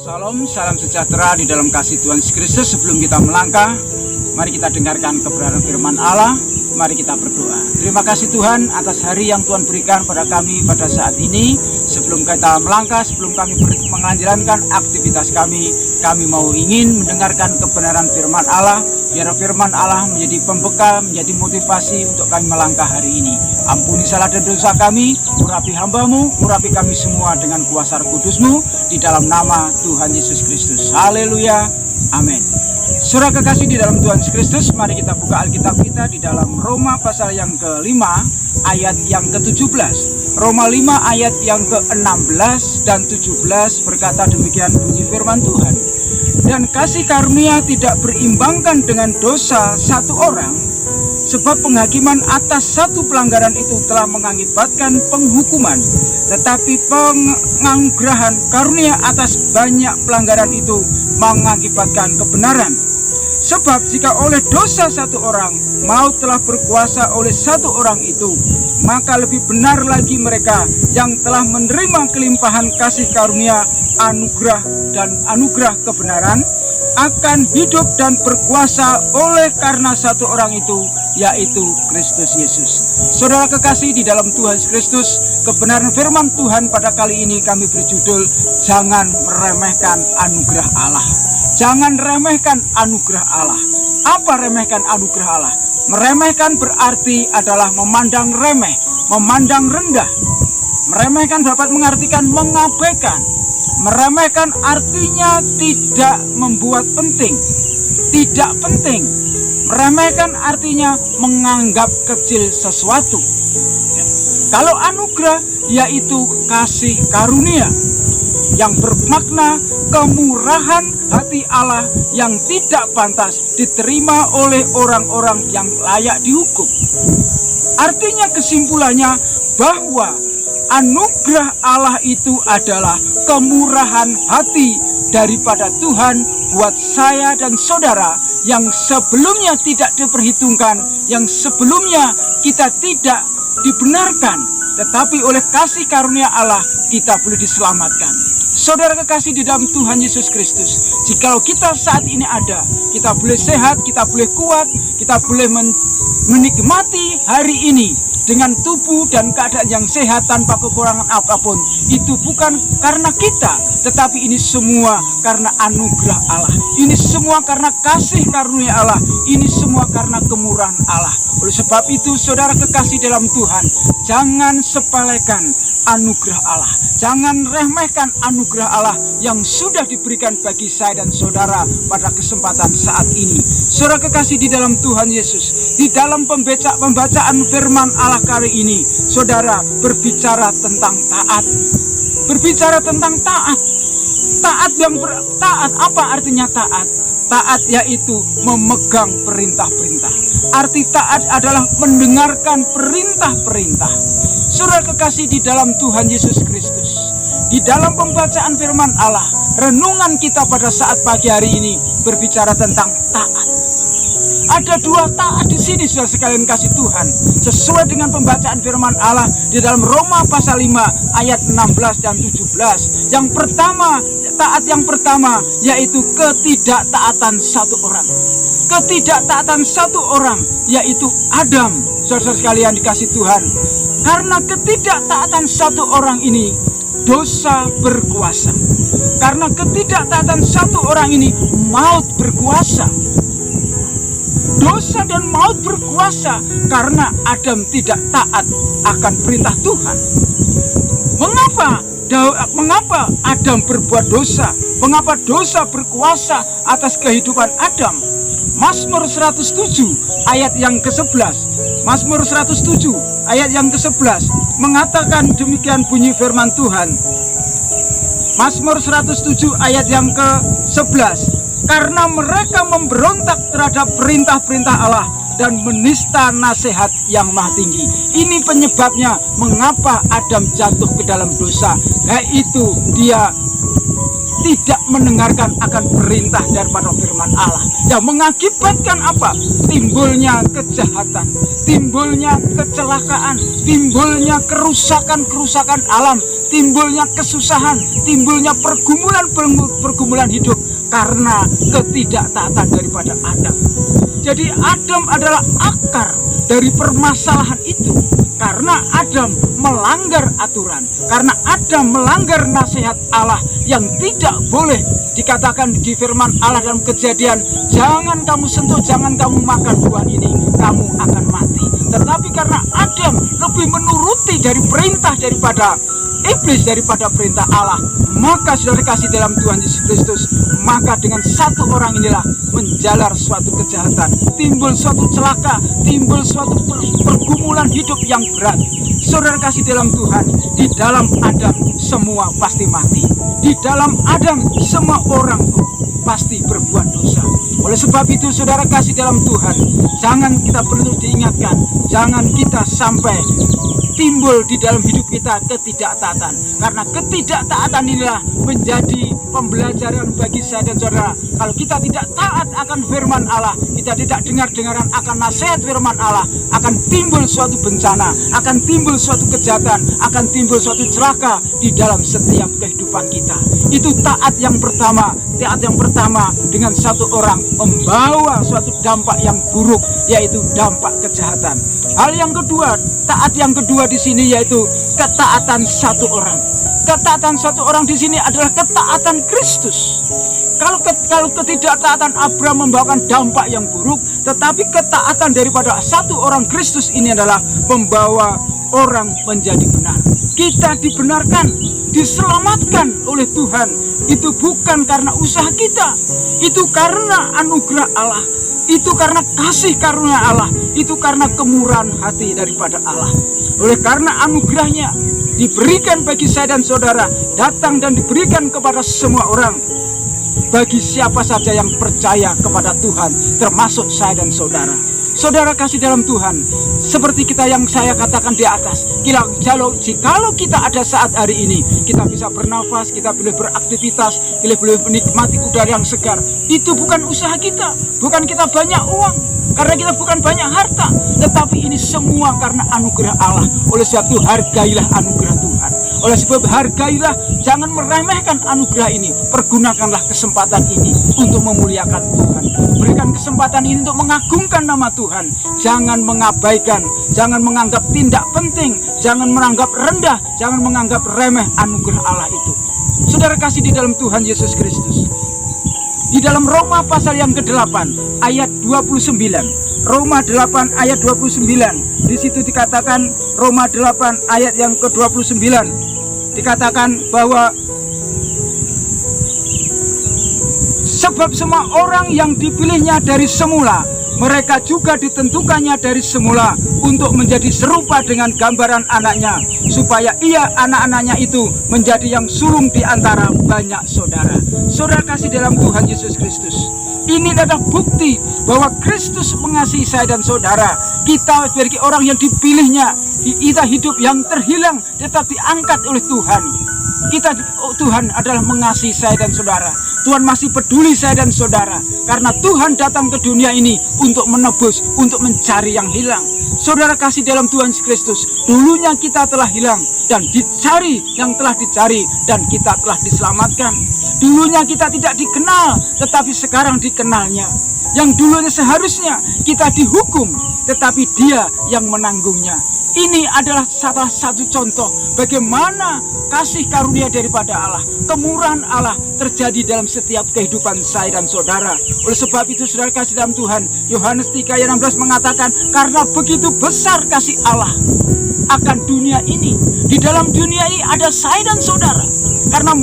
Salam sejahtera di dalam kasih Tuhan Yesus Kristus. Sebelum kita melangkah, mari kita dengarkan kebenaran firman Allah. Mari kita berdoa. Terima kasih Tuhan atas hari yang Tuhan berikan pada kami pada saat ini. Sebelum kita melangkah, sebelum kami menjalankan aktivitas kami mau ingin mendengarkan kebenaran firman Allah. Biar firman Allah menjadi pembekal, menjadi motivasi untuk kami melangkah hari ini. Ampuni salah dan dosa kami, urapi hamba-Mu, urapi kami semua dengan kuasa Roh Kudus-Mu, di dalam nama Tuhan Yesus Kristus. Haleluya, amin. Saudara kekasih di dalam Tuhan Yesus Kristus, mari kita buka Alkitab kita di dalam Roma pasal yang ke-5 ayat yang ke-17. Roma 5 ayat yang ke-16 dan 17 berkata demikian bunyi firman Tuhan. Dan kasih karunia tidak berimbangkan dengan dosa satu orang, sebab penghakiman atas satu pelanggaran itu telah mengakibatkan penghukuman, tetapi penganugerahan karunia atas banyak pelanggaran itu mengakibatkan kebenaran. Sebab jika oleh dosa satu orang maut telah berkuasa oleh satu orang itu, maka lebih benar lagi mereka yang telah menerima kelimpahan kasih karunia, anugerah kebenaran akan hidup dan berkuasa oleh karena satu orang itu, yaitu Kristus Yesus. Saudara kekasih di dalam Tuhan Kristus, kebenaran firman Tuhan pada kali ini kami berjudul jangan meremehkan anugerah Allah. Jangan remehkan anugerah Allah. Apa remehkan anugerah Allah? Meremehkan berarti adalah memandang remeh, memandang rendah. Meremehkan dapat mengartikan mengabaikan. Meremehkan artinya tidak membuat penting, tidak penting. Meremehkan artinya menganggap kecil sesuatu. Kalau anugerah yaitu kasih karunia yang bermakna kemurahan hati Allah yang tidak pantas diterima oleh orang-orang yang layak dihukum. Artinya kesimpulannya bahwa anugerah Allah itu adalah kemurahan hati daripada Tuhan buat saya dan saudara yang sebelumnya tidak diperhitungkan, yang sebelumnya kita tidak dibenarkan, tetapi oleh kasih karunia Allah kita boleh diselamatkan. Saudara kekasih di dalam Tuhan Yesus Kristus, jikalau kita saat ini ada, kita boleh sehat, kita boleh kuat, kita boleh menikmati hari ini dengan tubuh dan keadaan yang sehat tanpa kekurangan apapun, itu bukan karena kita, tetapi ini semua karena anugerah Allah. Ini semua karena kasih karunia Allah. Ini semua karena kemurahan Allah. Oleh sebab itu, saudara kekasih dalam Tuhan, jangan sepelekan anugerah Allah. Jangan remehkan anugerah Allah yang sudah diberikan bagi saya dan saudara pada kesempatan saat ini. Saudara kekasih di dalam Tuhan Yesus, di dalam pembacaan firman Allah kali ini, saudara berbicara tentang taat. Berbicara tentang taat. Taat apa artinya taat? Taat yaitu memegang perintah-perintah. Arti taat adalah mendengarkan perintah-perintah. Saudara kekasih di dalam Tuhan Yesus Kristus, di dalam pembacaan firman Allah, renungan kita pada saat pagi hari ini berbicara tentang taat. Ada dua taat di sini, saudara sekalian kasih Tuhan, sesuai dengan pembacaan firman Allah di dalam Roma pasal 5 ayat 16 dan 17. Yang pertama, taat yang pertama yaitu ketidaktaatan satu orang. Ketidaktaatan satu orang yaitu Adam. Saudara sekalian dikasih Tuhan, karena ketidaktaatan satu orang ini dosa berkuasa. Karena ketidaktaatan satu orang ini maut berkuasa. Dosa dan maut berkuasa karena Adam tidak taat akan perintah Tuhan. Mengapa Adam berbuat dosa? Mengapa dosa berkuasa atas kehidupan Adam? Mazmur 107 ayat yang ke-11. Mazmur 107 ayat yang ke-11 mengatakan demikian bunyi firman Tuhan. Mazmur 107 ayat yang ke-11. Karena mereka memberontak terhadap perintah-perintah Allah dan menista nasihat yang maha tinggi. Ini penyebabnya mengapa Adam jatuh ke dalam dosa, yaitu dia tidak mendengarkan akan perintah daripada firman Allah. yang mengakibatkan apa? Timbulnya kejahatan, timbulnya kecelakaan, timbulnya kerusakan alam, timbulnya kesusahan, timbulnya pergumulan hidup karena ketidaktaatan daripada Adam. Jadi Adam adalah akar dari permasalahan itu, karena Adam melanggar aturan, karena Adam melanggar nasihat Allah yang tidak boleh dikatakan di firman Allah dalam Kejadian, jangan kamu sentuh, jangan kamu makan buah ini, kamu akan mati. Tetapi karena Adam lebih menuruti dari perintah daripada iblis, daripada perintah Allah, maka saudara kasih dalam Tuhan Yesus Kristus, maka dengan satu orang inilah menjalar suatu kejahatan, timbul suatu celaka, timbul suatu pergumulan hidup yang berat. Saudara kasih dalam Tuhan, di dalam Adam semua pasti mati, di dalam Adam semua orang pasti berbuat dosa. Oleh sebab itu saudara kasih dalam Tuhan, jangan kita perlu diingatkan, jangan kita sampai timbul di dalam hidup kita ketidaktaatan, karena ketidaktaatan inilah menjadi pembelajaran bagi saya dan saudara. Kalau kita tidak taat akan firman Allah, kita tidak dengar-dengaran akan nasihat firman Allah, akan timbul suatu bencana, akan timbul suatu kejahatan, akan timbul suatu celaka di dalam setiap kehidupan kita. Itu taat yang pertama. Taat yang pertama dengan satu orang membawa suatu dampak yang buruk, yaitu dampak kejahatan. Hal yang kedua, taat yang kedua di sini yaitu ketaatan satu orang. Ketaatan satu orang di sini adalah ketaatan Kristus. Kalau ketidaktaatan Abraham membawakan dampak yang buruk, tetapi ketaatan daripada satu orang Kristus ini adalah membawa orang menjadi benar. Kita dibenarkan, diselamatkan oleh Tuhan. Itu bukan karena usaha kita, itu karena anugerah Allah, itu karena kasih karunia Allah, itu karena kemurahan hati daripada Allah. Oleh karena anugerahnya diberikan bagi saya dan saudara, datang dan diberikan kepada semua orang, bagi siapa saja yang percaya kepada Tuhan, termasuk saya dan saudara. Saudara kasih dalam Tuhan, seperti kita yang saya katakan di atas, jikalau kita ada saat hari ini, kita bisa bernafas, kita boleh beraktivitas, kita boleh menikmati udara yang segar, itu bukan usaha kita, bukan kita banyak uang, karena kita bukan banyak harta, tetapi ini semua karena anugerah Allah. Oleh sebab itu hargailah anugerah Tuhan. Oleh sebab hargailah, jangan meremehkan anugerah ini, pergunakanlah kesempatan ini untuk memuliakan Tuhan. Berikan kesempatan ini untuk mengagungkan nama Tuhan. Jangan mengabaikan, jangan menganggap tidak penting, jangan menganggap rendah, jangan menganggap remeh anugerah Allah itu. Saudara kasih di dalam Tuhan Yesus Kristus, di dalam Roma pasal yang ke-8 ayat 29, Roma 8 ayat 29, di situ dikatakan, Roma 8 ayat yang ke-29 dikatakan bahwa sebab semua orang yang dipilihnya dari semula, mereka juga ditentukannya dari semula untuk menjadi serupa dengan gambaran anaknya, supaya ia anak-anaknya itu menjadi yang sulung di antara banyak saudara. Saudara kasih dalam Tuhan Yesus Kristus, ini adalah bukti bahwa Kristus mengasihi saya dan saudara. Kita sebagai orang yang dipilihnya, kita hidup yang terhilang tetap diangkat oleh Tuhan. Tuhan adalah mengasihi saya dan saudara. Tuhan masih peduli saya dan saudara, karena Tuhan datang ke dunia ini untuk menebus, untuk mencari yang hilang. Saudara kasih dalam Tuhan Yesus Kristus, dulunya kita telah hilang dan dicari yang telah dicari, dan kita telah diselamatkan. Dulunya kita tidak dikenal, tetapi sekarang dikenalnya. Yang dulunya seharusnya kita dihukum, tetapi Dia yang menanggungnya. Ini adalah salah satu contoh bagaimana kasih karunia daripada Allah, kemurahan Allah terjadi dalam setiap kehidupan saya dan saudara. Oleh sebab itu saudara kasih dalam Tuhan, Yohanes 3 ayat 16 mengatakan, karena begitu besar kasih Allah akan dunia ini, di dalam dunia ini ada saya dan saudara. Karena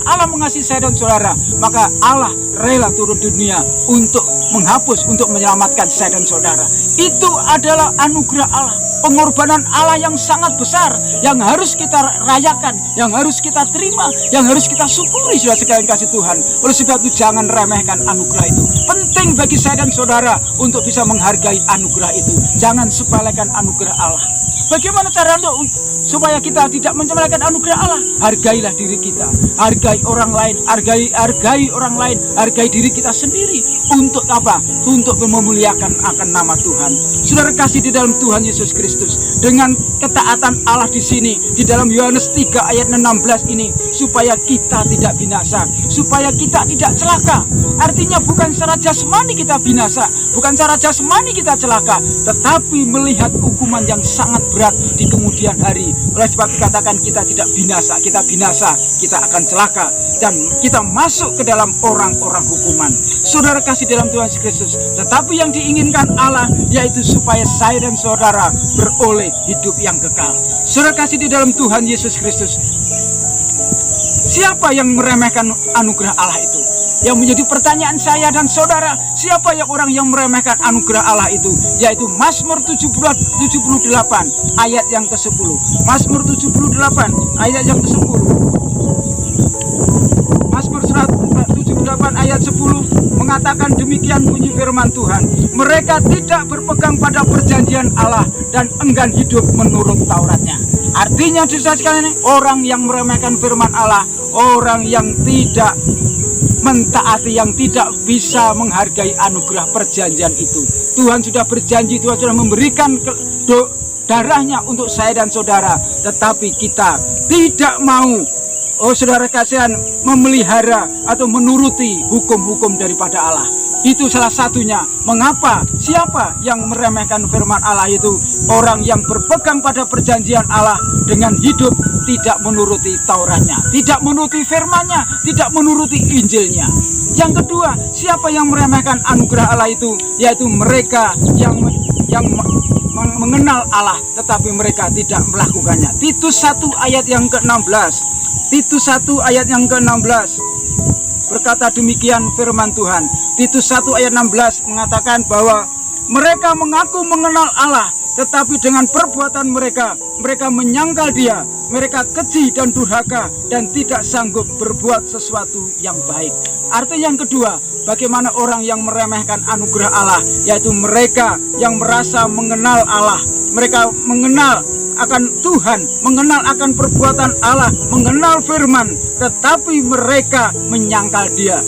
Allah mengasihi saya dan saudara, maka Allah rela turun dunia untuk menghapus, untuk menyelamatkan saya dan saudara. Itu adalah anugerah Allah, pengorbanan Allah yang sangat besar, yang harus kita rayakan, yang harus kita terima, yang harus kita syukuri, saudara sekalian kasih Tuhan. Oleh sebab itu jangan remehkan anugerah itu. Penting bagi saya dan saudara untuk bisa menghargai anugerah itu. Jangan sepelekan anugerah Allah. Bagaimana cara supaya kita tidak menyepelekan anugerah Allah? Hargailah diri kita, hargai orang lain, hargai orang lain, hargai diri kita sendiri. Untuk apa? Untuk memuliakan akan nama Tuhan. Saudara kasih di dalam Tuhan Yesus Kristus, dengan ketaatan Allah di sini, di dalam Yohanes 3 ayat 16 ini, supaya kita tidak binasa, supaya kita tidak celaka. Artinya bukan secara jasmani kita binasa, bukan secara jasmani kita celaka, tetapi melihat hukuman yang sangat berat di kemudian hari. Oleh sebab dikatakan kita tidak binasa, kita akan celaka dan kita masuk ke dalam orang-orang hukuman. Saudara kasih dalam Tuhan Yesus Kristus, tetapi yang diinginkan Allah yaitu supaya saya dan saudara beroleh hidup yang kekal. Saudara kasih di dalam Tuhan Yesus Kristus, siapa yang meremehkan anugerah Allah itu? Yang menjadi pertanyaan saya dan saudara, siapa yang orang yang meremehkan anugerah Allah itu? Yaitu Mazmur 78 ayat yang ke-10. Mazmur 78 ayat yang ke-10. Mazmur 78 ayat 10 mengatakan demikian bunyi firman Tuhan, mereka tidak berpegang pada perjanjian Allah dan enggan hidup menurut Tauratnya. Artinya saudara sekalian, orang yang meremehkan firman Allah, orang yang tidak mentaati, yang tidak bisa menghargai anugerah perjanjian itu. Tuhan sudah berjanji, Tuhan sudah memberikan darahnya untuk saya dan saudara, tetapi kita tidak mau, saudara kasihan, memelihara atau menuruti hukum-hukum daripada Allah. Itu salah satunya mengapa siapa yang meremehkan firman Allah itu? Orang yang berpegang pada perjanjian Allah dengan hidup tidak menuruti Tauratnya, tidak menuruti firman-Nya, tidak menuruti Injilnya. Yang kedua, siapa yang meremehkan anugerah Allah itu? Yaitu mereka yang mengenal Allah tetapi mereka tidak melakukannya. Titus 1 ayat yang ke-16. Titus 1 ayat yang ke-16 berkata demikian firman Tuhan. Titus 1 ayat 16 mengatakan bahwa mereka mengaku mengenal Allah, tetapi dengan perbuatan mereka menyangkal Dia. Mereka keji dan durhaka dan tidak sanggup berbuat sesuatu yang baik. Artinya yang kedua, bagaimana orang yang meremehkan anugerah Allah, yaitu mereka yang merasa mengenal Allah, mereka mengenal akan Tuhan, mengenal akan perbuatan Allah, mengenal firman, tetapi mereka menyangkal Dia.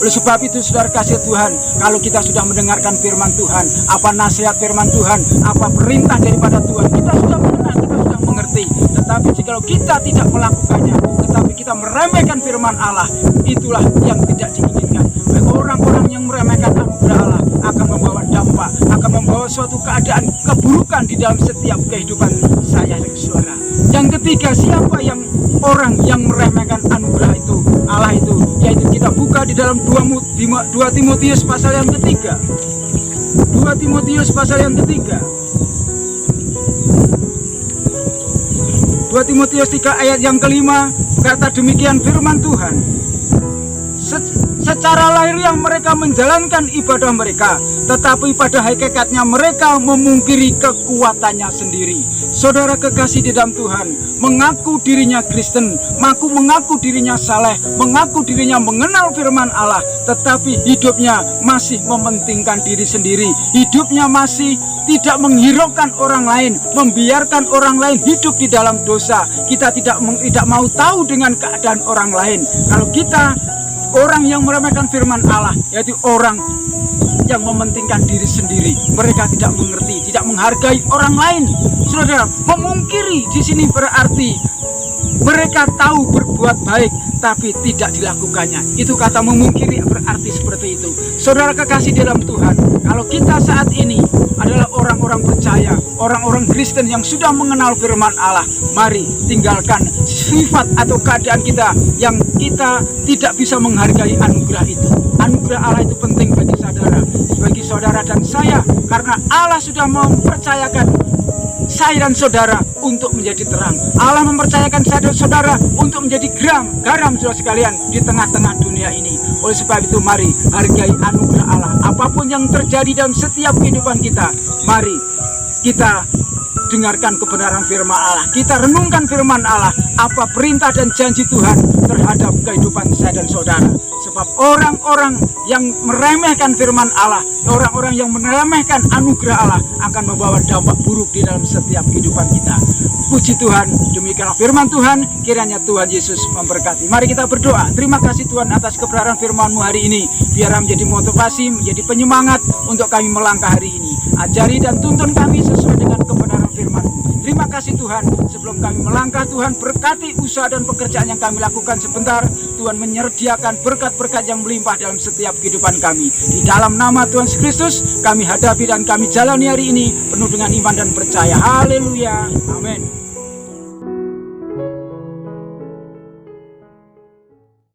Oleh sebab itu saudara kasih Tuhan, kalau kita sudah mendengarkan firman Tuhan, apa nasihat firman Tuhan, apa perintah daripada Tuhan, kita sudah mengenal, kita sudah mengerti. Tetapi jika kita tidak melakukannya, tetapi kita meremehkan firman Allah, itulah yang tidak diinginkan. Orang-orang yang meremehkan anugerah Allah akan membawa dampak, akan membawa suatu keadaan keburukan di dalam setiap kehidupan saya dan saudara. Yang ketiga, siapa yang orang yang meremehkan anugerah itu, Allah itu, yaitu kita buka di dalam 2 Timotius pasal yang ketiga. 2 Timotius pasal yang ketiga. 2 Timotius 3 ayat yang kelima berkata demikian firman Tuhan, secara lahiriah mereka menjalankan ibadah mereka, tetapi pada hakikatnya mereka memungkiri kekuatannya sendiri. Saudara kekasih di dalam Tuhan, mengaku dirinya Kristen, mengaku dirinya saleh, mengaku dirinya mengenal firman Allah, tetapi hidupnya masih mementingkan diri sendiri. Hidupnya masih tidak menghiraukan orang lain, membiarkan orang lain hidup di dalam dosa. Kita tidak mau tahu dengan keadaan orang lain. Kalau kita orang yang meremehkan firman Allah, yaitu orang yang mementingkan diri sendiri, mereka tidak mengerti, tidak menghargai orang lain. Saudara, memungkiri di sini berarti mereka tahu berbuat baik tapi tidak dilakukannya. Itu kata memungkiri berarti seperti itu. Saudara kekasih dalam Tuhan, kalau kita saat ini adalah orang-orang percaya, orang-orang Kristen yang sudah mengenal firman Allah, mari tinggalkan sifat atau keadaan kita yang kita tidak bisa menghargai anugerah itu. Anugerah Allah itu penting bagi saudara dan saya, karena Allah sudah mempercayakan saya dan saudara untuk menjadi terang. Allah mempercayakan saya dan saudara untuk menjadi garam saudara sekalian di tengah-tengah dunia ini. Oleh sebab itu mari hargai anugerah Allah. Apapun yang terjadi dalam setiap kehidupan kita, mari kita dengarkan kebenaran firman Allah, kita renungkan firman Allah, apa perintah dan janji Tuhan terhadap kehidupan saya dan saudara. Sebab Sebab orang-orang yang meremehkan firman Allah, orang-orang yang meremehkan anugerah Allah akan membawa dampak buruk di dalam setiap kehidupan kita. Puji Tuhan, demikianlah firman Tuhan. Kiranya Tuhan Yesus memberkati. Mari kita berdoa. Terima kasih Tuhan atas kebenaran firman-Mu hari ini. Biarlah menjadi motivasi, menjadi penyemangat untuk kami melangkah hari ini. Ajari dan tuntun kami sesuai dengan kebenaran firman-Mu. Terima kasih Tuhan. Sebelum kami melangkah, Tuhan berkati usaha dan pekerjaan yang kami lakukan sebentar. Tuhan menyediakan berkat-berkat yang melimpah dalam setiap kehidupan kami. Di dalam nama Tuhan Yesus Kristus, kami hadapi dan kami jalani hari ini penuh dengan iman dan percaya. Haleluya. Amin.